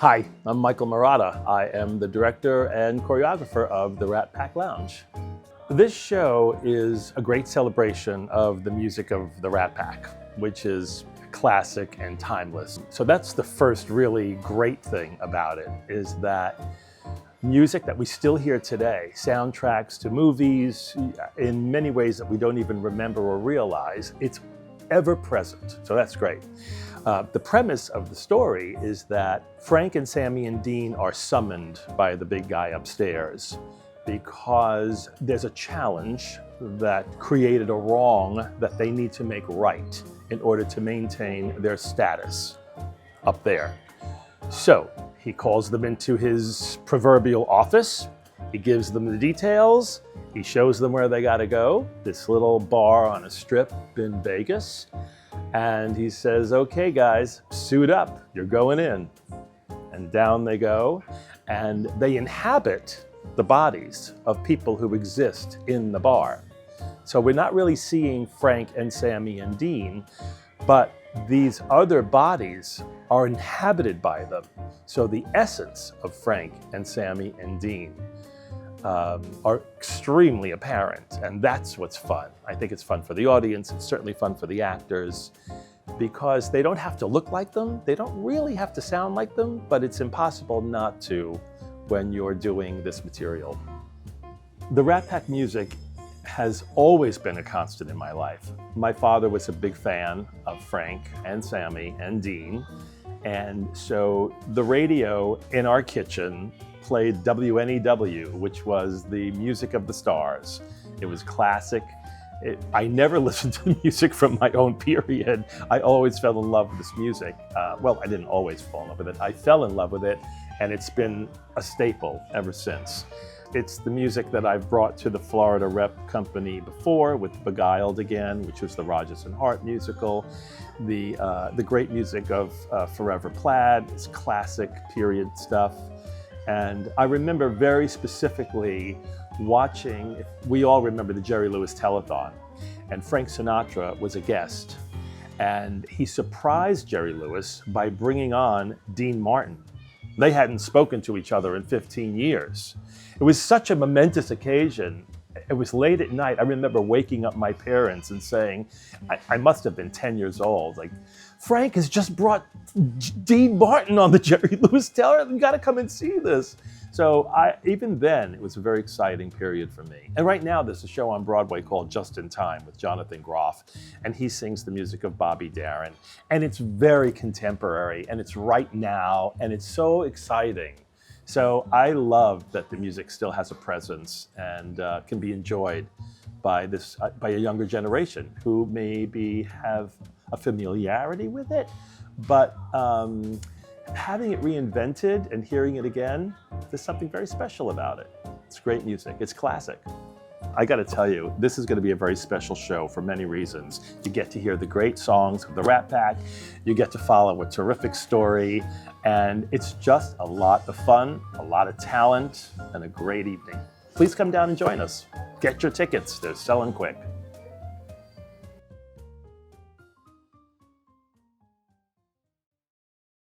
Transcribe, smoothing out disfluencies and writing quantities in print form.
Hi, I'm Michael Marotta. I am the director and choreographer of the Rat Pack Lounge. This show is a great celebration of the music of the Rat Pack, which is classic and timeless. So that's the first really great thing about it, is that music that we still hear today, soundtracks to movies, in many ways that we don't even remember or realize, it's ever present. So that's great. The premise of the story is that Frank and Sammy and Dean are summoned by the big guy upstairs because there's a challenge that created a wrong that they need to make right in order to maintain their status up there. So he calls them into his proverbial office. He gives them the details. He shows them where they gotta go, this little bar on a strip in Vegas. And he says, okay guys, suit up, you're going in. And down they go, and they inhabit the bodies of people who exist in the bar. So we're not really seeing Frank and Sammy and Dean, but these other bodies are inhabited by them. So the essence of Frank and Sammy and Dean are extremely apparent, and that's what's fun. I think it's fun for the audience, it's certainly fun for the actors, because they don't have to look like them, they don't really have to sound like them, but it's impossible not to when you're doing this material. The Rat Pack music has always been a constant in my life. My father was a big fan of Frank and Sammy and Dean, and so the radio in our kitchen played WNEW, which was the music of the stars. It was classic. I never listened to music from my own period. I always fell in love with this music. Well, I didn't always fall in love with it. I fell in love with it, and it's been a staple ever since. It's the music that I've brought to the Florida Rep Company before with Beguiled Again, which was the Rodgers and Hart musical. The great music of Forever Plaid, it's classic period stuff. And I remember very specifically watching, we all remember the Jerry Lewis Telethon, and Frank Sinatra was a guest. And he surprised Jerry Lewis by bringing on Dean Martin. They hadn't spoken to each other in 15 years. It was such a momentous occasion. It was late at night. I remember waking up my parents and saying, I must have been 10 years old, like, Frank has just brought Dean Martin on the Jerry Lewis Telethon. You gotta come and see this. So even then, it was a very exciting period for me. And right now, there's a show on Broadway called Just in Time with Jonathan Groff, and he sings the music of Bobby Darin. And it's very contemporary, and it's right now, and it's so exciting. So I love that the music still has a presence and can be enjoyed by a younger generation who maybe have a familiarity with it, but having it reinvented and hearing it again, there's something very special about it. It's great music, it's classic. I gotta tell you, this is gonna be a very special show for many reasons. You get to hear the great songs of the Rat Pack, you get to follow a terrific story, and it's just a lot of fun, a lot of talent, and a great evening. Please come down and join us. Get your tickets, they're selling quick.